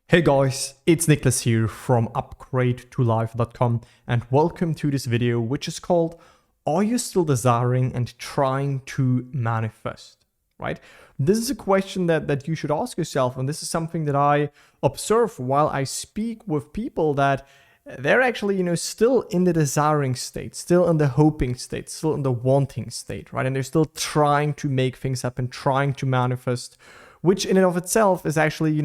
Hey guys, it's Nicholas here from upgradeToLife.com and welcome to this video which is called Are you still desiring and trying to manifest? Right? This is a question that you should ask yourself, and this is something that I observe while I speak with people that they're actually, still in the desiring state, still in the hoping state, still in the wanting state, right? And they're still trying to make things happen, trying to manifest, which in and of itself is actually,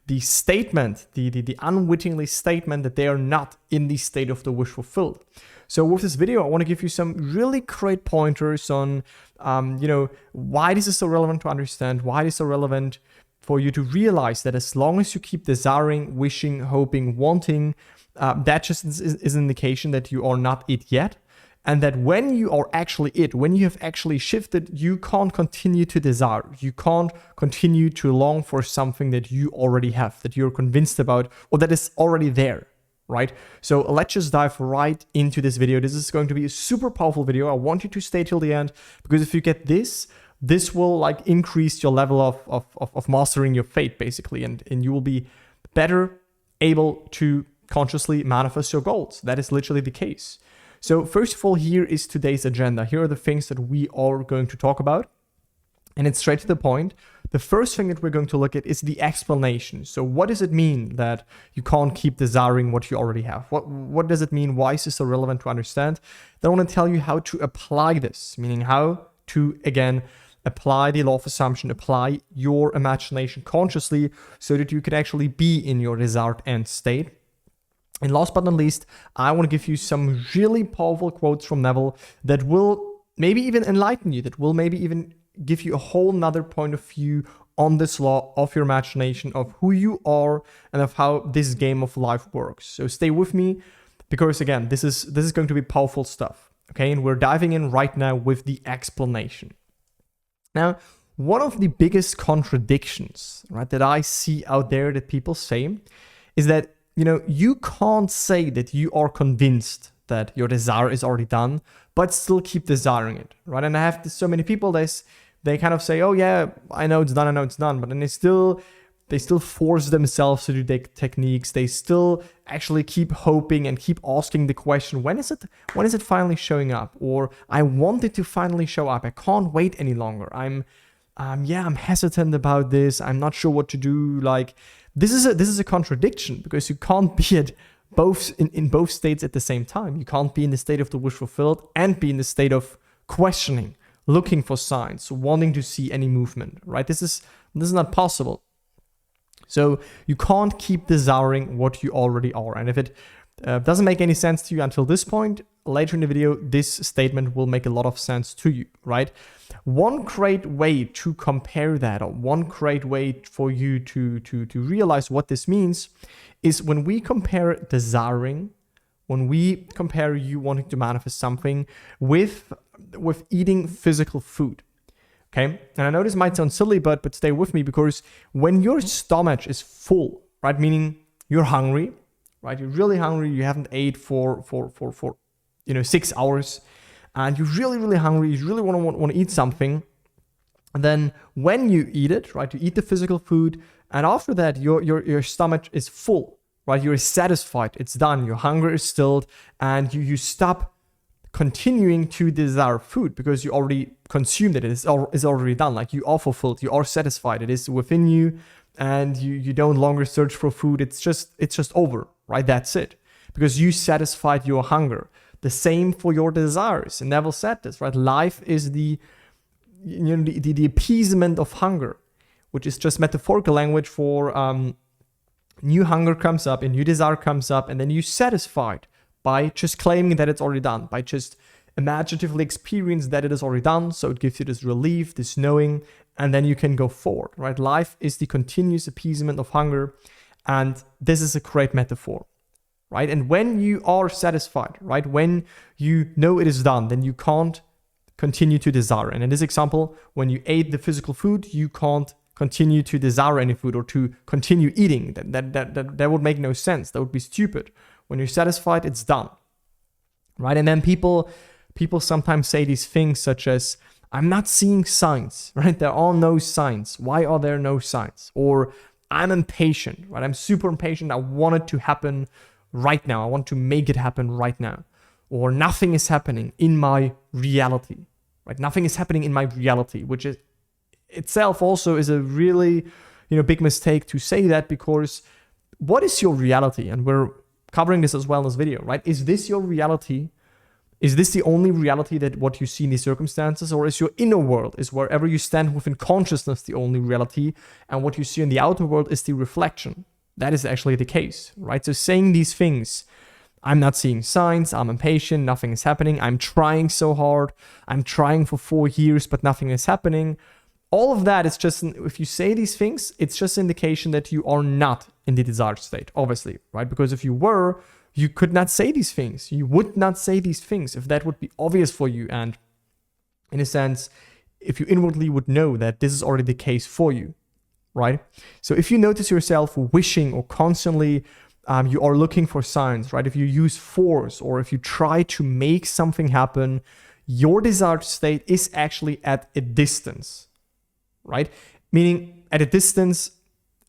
the statement, the unwittingly statement that they are not in the state of the wish fulfilled. So with this video, I want to give you some really great pointers on, why this is so relevant to understand, why it is so relevant for you to realize that as long as you keep desiring, wishing, hoping, wanting, that just is an indication that you are not it yet. And that when you are actually it, when you have actually shifted, you can't continue to desire. You can't continue to long for something that you already have, that you're convinced about, or that is already there, right? So let's just dive right into this video. This is going to be a super powerful video. I want you to stay till the end, because if you get this will increase your level of mastering your fate, basically, and you will be better able to consciously manifest your goals. That is literally the case. So first of all, here is today's agenda. Here are the things that we are going to talk about. And it's straight to the point. The first thing that we're going to look at is the explanation. So what does it mean that you can't keep desiring what you already have? What does it mean? Why is this so relevant to understand? Then I want to tell you how to apply this, meaning how to, again, apply the law of assumption, apply your imagination consciously so that you can actually be in your desired end state. And last but not least, I want to give you some really powerful quotes from Neville that will maybe even enlighten you, that will maybe even give you a whole nother point of view on this law of your imagination, of who you are, and of how this game of life works. So stay with me, because again, this is going to be powerful stuff. Okay, and we're diving in right now with the explanation. Now, one of the biggest contradictions, right, that I see out there that people say is that you can't say that you are convinced that your desire is already done, but still keep desiring it, right? And I have so many people, they kind of say, oh yeah, I know it's done, but then they still force themselves to do the techniques. They still actually keep hoping and keep asking the question, when is it finally showing up? Or I want it to finally show up. I can't wait any longer. I'm hesitant about this. I'm not sure what to do. This is a contradiction, because you can't be at both in both states at the same time. You can't be in the state of the wish fulfilled and be in the state of questioning, looking for signs, wanting to see any movement, right? This is not possible. So you can't keep desiring what you already are. And if it doesn't make any sense to you until this point, later in the video, this statement will make a lot of sense to you, right? One great way to compare that, or one great way for you to realize what this means, is when we compare desiring, when we compare you wanting to manifest something with eating physical food. Okay, and I know this might sound silly, but stay with me, because when your stomach is full, right, meaning you're hungry, right, you're really hungry, you haven't ate for 6 hours, and you're really, really hungry, you really want to eat something, and then when you eat it, right, you eat the physical food, and after that, your stomach is full, right, you're satisfied, it's done, your hunger is stilled, and you stop continuing to desire food, because you already consumed it. It is already done. You are fulfilled, you are satisfied, it is within you, and you don't longer search for food. It's just over, right? That's it, because you satisfied your hunger. The same for your desires. And Neville said this, right? Life is the appeasement of hunger, which is just metaphorical language for new hunger comes up, a new desire comes up, and then you satisfied by just claiming that it's already done, by just imaginatively experience that it is already done. So it gives you this relief, this knowing, and then you can go forward, right? Life is the continuous appeasement of hunger, and this is a great metaphor, right? And when you are satisfied, right, when you know it is done, then you can't continue to desire. And in this example, when you ate the physical food, you can't continue to desire any food or to continue eating. That would make no sense. That would be stupid. When you're satisfied, it's done, right? And then people sometimes say these things such as, I'm not seeing signs, right? There are no signs. Why are there no signs? Or I'm impatient, right? I'm super impatient. I want it to happen right now. I want to make it happen right now. Or nothing is happening in my reality, right? Nothing is happening in my reality, which is itself also is a really, big mistake to say that, because what is your reality? And we're covering this as well in this video, right? Is this your reality? Is this the only reality, that what you see in these circumstances? Or is your inner world, is wherever you stand within consciousness, the only reality, and what you see in the outer world is the reflection? That is actually the case, right? So saying these things, I'm not seeing signs, I'm impatient, nothing is happening, I'm trying so hard, I'm trying for 4 years, but nothing is happening. All of that is just, if you say these things, it's just an indication that you are not in the desired state, obviously, right? Because if you were, you could not say these things. You would not say these things if that would be obvious for you. And in a sense, if you inwardly would know that this is already the case for you, right? So if you notice yourself wishing or constantly you are looking for signs, right? If you use force or if you try to make something happen, your desired state is actually at a distance, right? Meaning at a distance,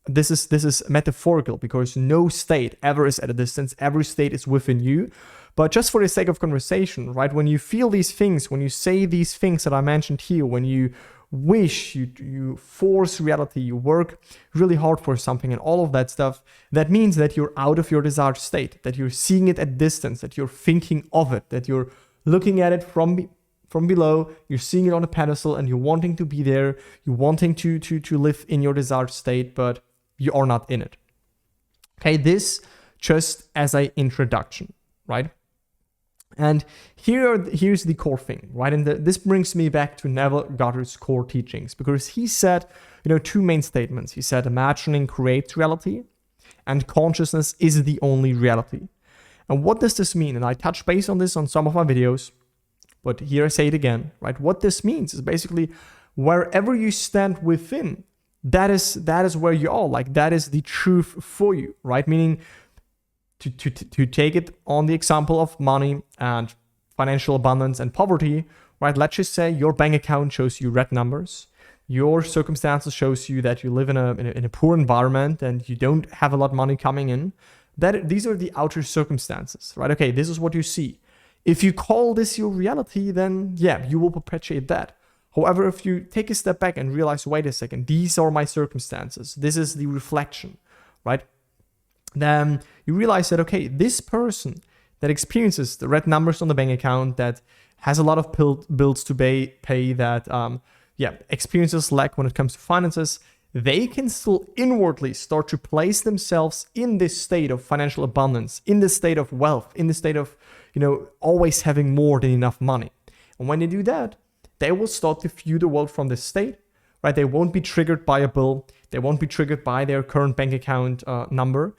this is metaphorical, because no state ever is at a distance. Every state is within you. But just for the sake of conversation, right? When you feel these things, when you say these things that I mentioned here, when you wish, you force reality, you work really hard for something and all of that stuff, that means that you're out of your desired state, that you're seeing it at distance, that you're thinking of it, that you're looking at it from below, you're seeing it on a pedestal, and you're wanting to be there, you're wanting to live in your desired state, but you are not in it. Okay, this just as an introduction, right? And here's the core thing, right? And this brings me back to Neville Goddard's core teachings, because he said, 2 main statements. He said imagining creates reality, and consciousness is the only reality. And what does this mean? And I touched base on this on some of my videos, but here I say it again, right? What this means is basically wherever you stand within, that is where you are. Like, that is the truth for you, right? Meaning, to take it on the example of money and financial abundance and poverty, right? Let's just say your bank account shows you red numbers. Your circumstances shows you that you live in a poor environment and you don't have a lot of money coming in. These are the outer circumstances, right? Okay, this is what you see. If you call this your reality, then yeah, you will perpetuate that. However, if you take a step back and realize, wait a second, these are my circumstances. This is the reflection, right? Then you realize that, okay, this person that experiences the red numbers on the bank account, that has a lot of bills to pay, that experiences lack when it comes to finances, they can still inwardly start to place themselves in this state of financial abundance, in this state of wealth, in this state of, always having more than enough money. And when they do that, they will start to view the world from this state, right? They won't be triggered by a bill. They won't be triggered by their current bank account number.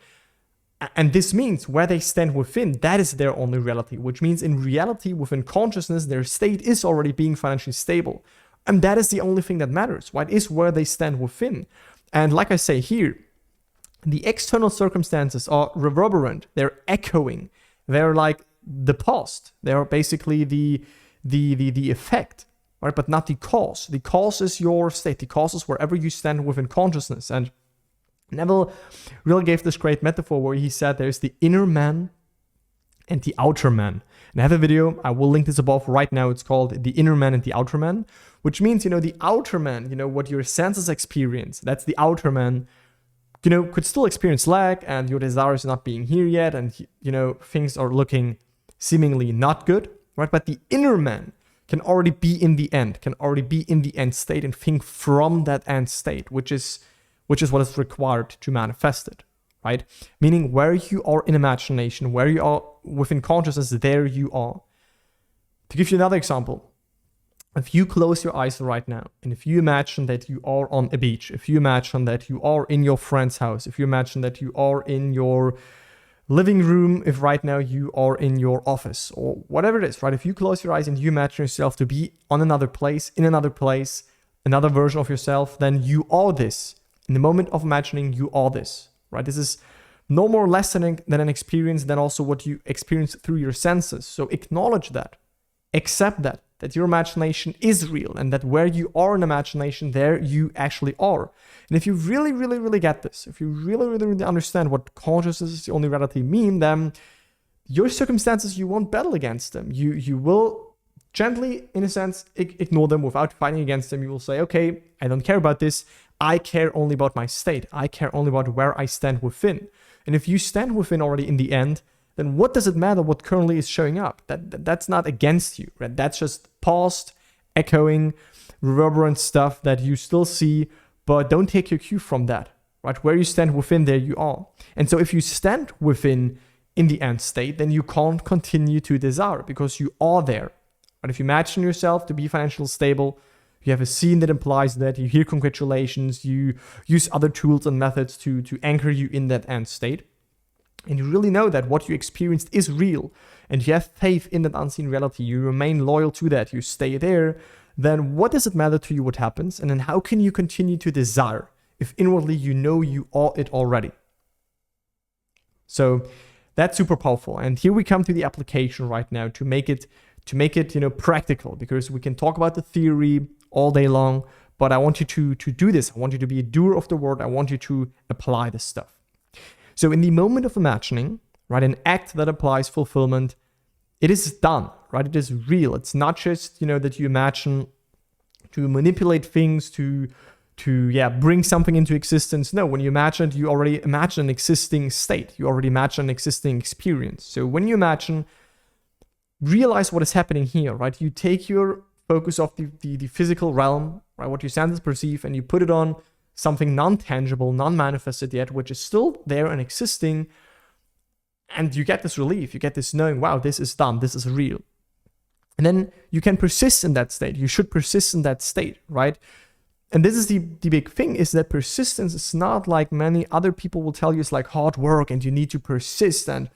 And this means where they stand within, that is their only reality, which means in reality, within consciousness, their state is already being financially stable. And that is the only thing that matters, right? Is where they stand within. And like I say here, the external circumstances are reverberant. They're echoing. They're like the past. They're basically the effect, right? But not the cause. The cause is your state. The cause is wherever you stand within consciousness. And Neville really gave this great metaphor where he said there's the inner man and the outer man. And I have a video, I will link this above right now. It's called The Inner Man and the Outer Man, which means, the outer man, what your senses experience, that's the outer man, could still experience lack and your desires not being here yet. And, things are looking seemingly not good, right? But the inner man can already be in the end, can already be in the end state and think from that end state, which is what is required to manifest it, right? Meaning where you are in imagination, where you are within consciousness, there you are. To give you another example, if you close your eyes right now, and if you imagine that you are on a beach, if you imagine that you are in your friend's house, if you imagine that you are in your living room, if right now you are in your office, or whatever it is, right? If you close your eyes and you imagine yourself to be on another place, in another place, another version of yourself, then you are this. In the moment of imagining, you are this, right? This is no more less than an experience than also what you experience through your senses. So acknowledge that, accept that that your imagination is real, and that where you are in imagination, there you actually are. And if you really, really, really get this, if you really, really, really understand what consciousness is the only reality mean, then your circumstances, you won't battle against them. You will gently, in a sense, ignore them without fighting against them. You will say, okay, I don't care about this. I care only about my state. I care only about where I stand within. And if you stand within already in the end, then what does it matter what currently is showing up? That's not against you, right? That's just past, echoing, reverberant stuff that you still see, but don't take your cue from that, right? Where you stand within, there you are. And so if you stand within in the end state, then you can't continue to desire because you are there. But if you imagine yourself to be financially stable, you have a scene that implies that, you hear congratulations, you use other tools and methods to anchor you in that end state. And you really know that what you experienced is real, and you have faith in that unseen reality, you remain loyal to that, you stay there, then what does it matter to you what happens? And then how can you continue to desire if inwardly you know you are it already? So that's super powerful. And here we come to the application right now to make it practical, because we can talk about the theory all day long, but I want you to do this. I want you to be a doer of the word. I want you to apply this stuff. So in the moment of imagining, right, an act that applies fulfillment, it is done, right? It is real. It's not just, that you imagine to manipulate things, to bring something into existence. No, when you imagine it, you already imagine an existing state. You already imagine an existing experience. So when you imagine, realize what is happening here, right? You take your focus off the physical realm, right? What your senses perceive, and you put it on something non-tangible, non-manifested yet, which is still there and existing. And you get this relief, you get this knowing, wow, this is done, this is real. And then you can persist in that state. You should persist in that state, right? And this is the big thing, is that persistence is not like many other people will tell you, it's like hard work and you need to persist and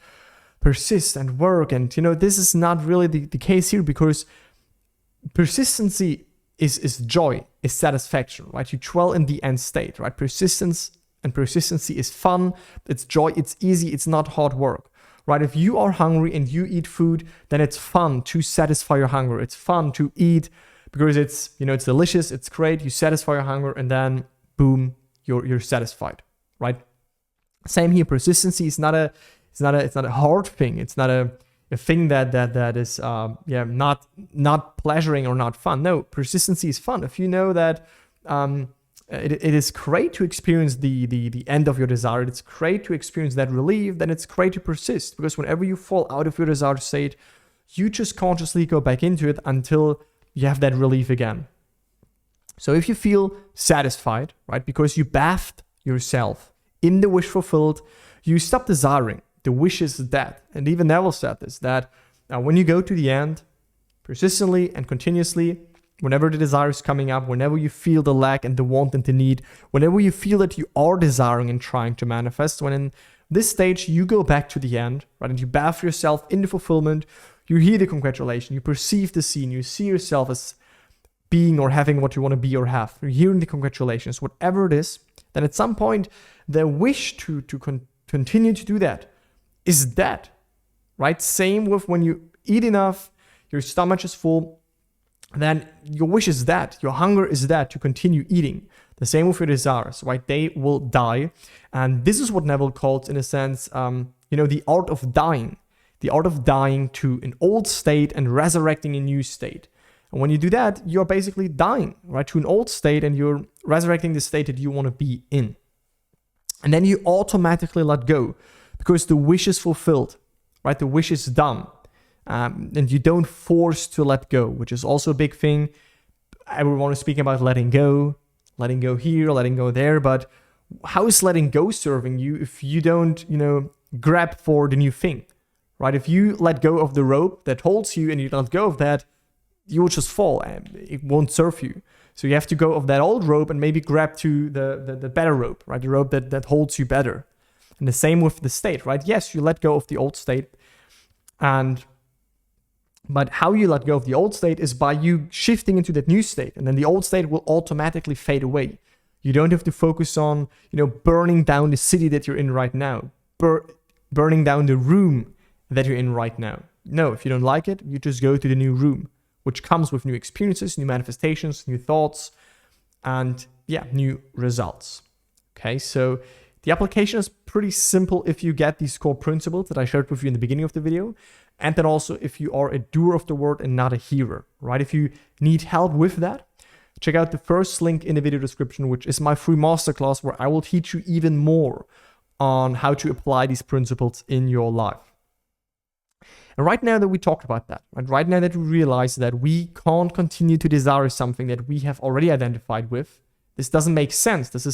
work. And, this is not really the case here, because persistency is joy, is satisfaction, right? You dwell in the end state, right? Persistence and persistency is fun, it's joy, it's easy, it's not hard work, right? If you are hungry and you eat food, then it's fun to satisfy your hunger. It's fun to eat because it's, it's delicious, it's great, you satisfy your hunger, and then boom, you're satisfied, right? Same here, persistency is not a hard thing. It's not a thing that is not pleasuring or not fun. No, persistency is fun. If you know that it is great to experience the end of your desire, it's great to experience that relief, then it's great to persist, because whenever you fall out of your desired state, you just consciously go back into it until you have that relief again. So if you feel satisfied, right, because you bathed yourself in the wish fulfilled, you stop desiring. The wish is dead. And even Neville said this, that when you go to the end, persistently and continuously, whenever the desire is coming up, whenever you feel the lack and the want and the need, whenever you feel that you are desiring and trying to manifest, when in this stage you go back to the end, right, and you bathe yourself in the fulfillment, you hear the congratulation, you perceive the scene, you see yourself as being or having what you want to be or have, you're hearing the congratulations, whatever it is, then at some point the wish to continue to do that is dead, right? Same with when you eat enough, your stomach is full, then your wish is dead, your hunger is dead to continue eating. The same with your desires, right? They will die. And this is what Neville calls, in a sense, the art of dying. The art of dying to an old state and resurrecting a new state. And when you do that, you're basically dying, right, to an old state, and you're resurrecting the state that you want to be in. And then you automatically let go, because the wish is fulfilled, right? The wish is done. And you don't force to let go, which is also a big thing. Everyone is speaking about letting go here, letting go there. But how is letting go serving you if you don't, grab for the new thing, right? If you let go of the rope that holds you and you let go of that, you will just fall and it won't serve you. So you have to go of that old rope and maybe grab to the better rope, right? The rope that holds you better. And the same with the state, right? Yes, you let go of the old state, but how you let go of the old state is by you shifting into that new state, and then the old state will automatically fade away. You don't have to focus on, burning down the city that you're in right now, burning down the room that you're in right now. No, if you don't like it, you just go to the new room, which comes with new experiences, new manifestations, new thoughts, and yeah, new results. Okay, so the application is pretty simple if you get these core principles that I shared with you in the beginning of the video. And then also if you are a doer of the word and not a hearer, right? If you need help with that, check out the first link in the video description, which is my free masterclass where I will teach you even more on how to apply these principles in your life. And right now that we talked about that, right now that we realize that we can't continue to desire something that we have already identified with, this doesn't make sense. This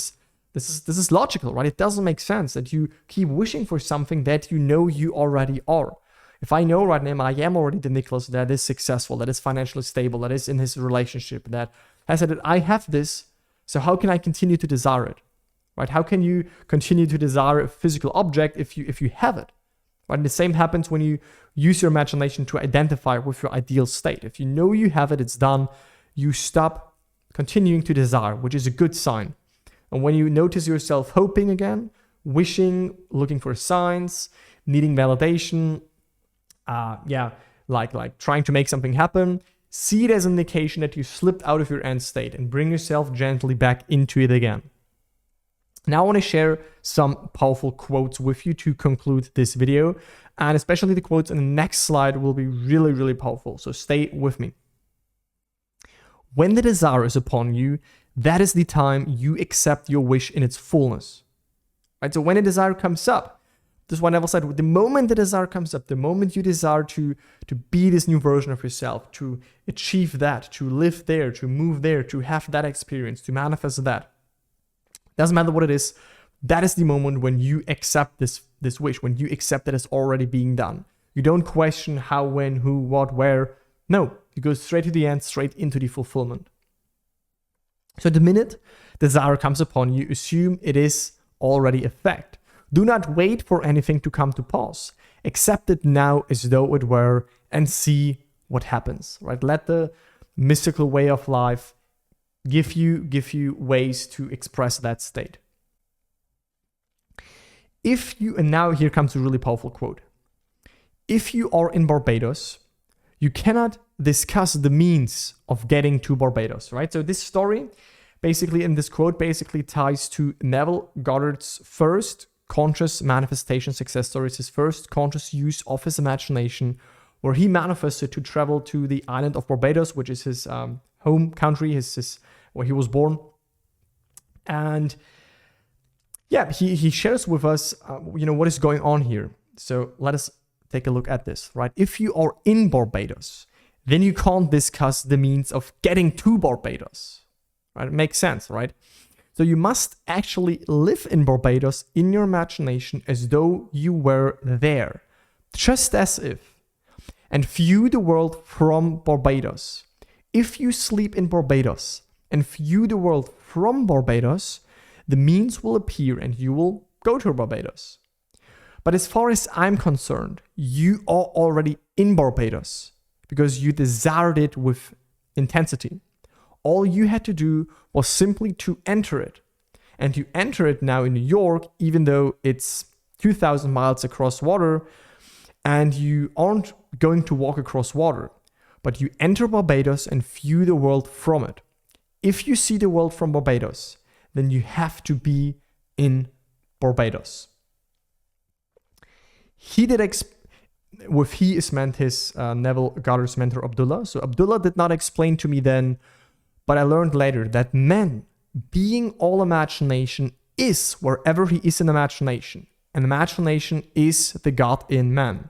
is logical, right? It doesn't make sense that you keep wishing for something that you know you already are. If I know right now I am already the Nicholas that is successful, that is financially stable, that is in his relationship, that has said that I have this, so how can I continue to desire it? Right? How can you continue to desire a physical object if you have it? Right? And the same happens when you use your imagination to identify with your ideal state. If you know you have it, it's done, you stop continuing to desire, which is a good sign. And when you notice yourself hoping again, wishing, looking for signs, needing validation, like trying to make something happen, see it as an indication that you slipped out of your end state and bring yourself gently back into it again. Now I want to share some powerful quotes with you to conclude this video, and especially the quotes in the next slide will be really, really powerful. So stay with me. When the desire is upon you, that is the time you accept your wish in its fullness. Right? So when a desire comes up, this is what Neville said, the moment the desire comes up, the moment you desire to be this new version of yourself, to achieve that, to live there, to move there, to have that experience, to manifest that, doesn't matter what it is, that is the moment when you accept this wish, when you accept that it's already being done. You don't question how, when, who, what, where. No, you go straight to the end, straight into the fulfillment. So the minute desire comes upon you, assume it is already a fact. Do not wait for anything to come to pass. Accept it now as though it were and see what happens, right? Let the mystical way of life give you ways to express that state. And now here comes a really powerful quote. If you are in Barbados, you cannot discuss the means of getting to Barbados, right? So this story basically, in this quote, basically ties to Neville Goddard's first conscious manifestation success story. It's his first conscious use of his imagination, where he manifested to travel to the island of Barbados, which is his home country, his where he was born. And yeah, he shares with us, what is going on here. So let us take a look at this, right? If you are in Barbados, then you can't discuss the means of getting to Barbados, right? It makes sense, right? So you must actually live in Barbados in your imagination as though you were there, just as if, and view the world from Barbados. If you sleep in Barbados and view the world from Barbados, the means will appear and you will go to Barbados. But as far as I'm concerned, you are already in Barbados because you desired it with intensity. All you had to do was simply to enter it. And you enter it now in New York, even though it's 2,000 miles across water, and you aren't going to walk across water, but you enter Barbados and view the world from it. If you see the world from Barbados, then you have to be in Barbados. With he is meant his Neville Goddard's mentor Abdullah. So Abdullah did not explain to me then, but I learned later that man, being all imagination, is wherever he is in imagination. And imagination is the God in man.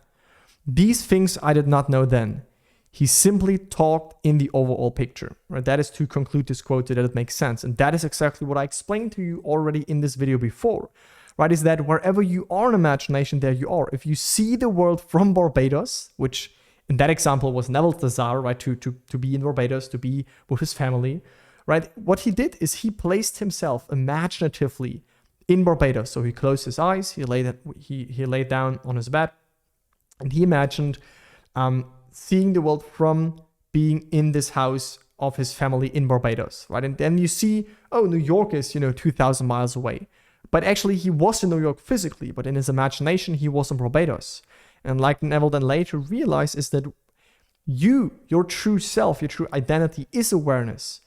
These things I did not know then. He simply talked in the overall picture. Right? That is to conclude this quote so that it makes sense. And that is exactly what I explained to you already in this video before. Right? Is that wherever you are in imagination, there you are. If you see the world from Barbados, which in that example was Neville's desire, right, to be in Barbados, to be with his family, right? What he did is he placed himself imaginatively in Barbados. So he closed his eyes, he laid down on his bed, and he imagined seeing the world from being in this house of his family in Barbados, right? And then you see, oh, New York is, 2,000 miles away. But actually he was in New York physically, but in his imagination he was in Barbados. And like Neville then later realized is that Your true self, your true identity is awareness,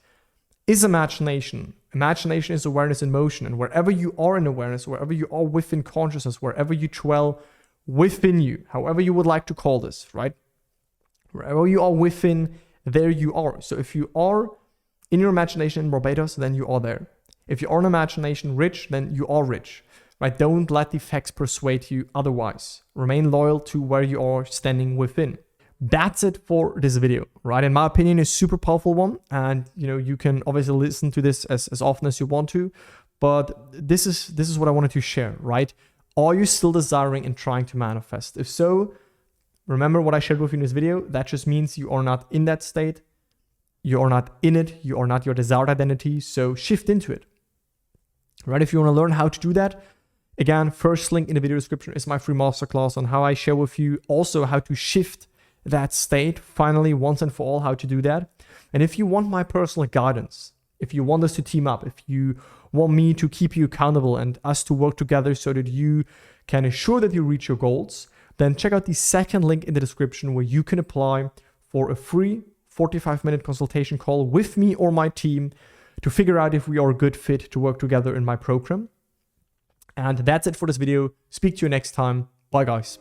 is imagination. Imagination is awareness in motion. And wherever you are in awareness, wherever you are within consciousness, wherever you dwell within you, however you would like to call this, right? Wherever you are within, there you are. So if you are in your imagination in Barbados, then you are there. If you are in imagination rich, then you are rich, right? Don't let the facts persuade you otherwise. Remain loyal to where you are standing within. That's it for this video, right? In my opinion, it's a super powerful one. And, you can obviously listen to this as often as you want to, but this is what I wanted to share, right? Are you still desiring and trying to manifest? If so, remember what I shared with you in this video. That just means you are not in that state. You are not in it. You are not your desired identity. So shift into it, right? If you want to learn how to do that, again, first link in the video description is my free masterclass on how I share with you also how to shift that state, finally, once and for all, how to do that. And if you want my personal guidance, if you want us to team up, if you want me to keep you accountable and us to work together so that you can ensure that you reach your goals, then check out the second link in the description where you can apply for a free 45-minute consultation call with me or my team to figure out if we are a good fit to work together in my program. And that's it for this video. Speak to you next time. Bye, guys.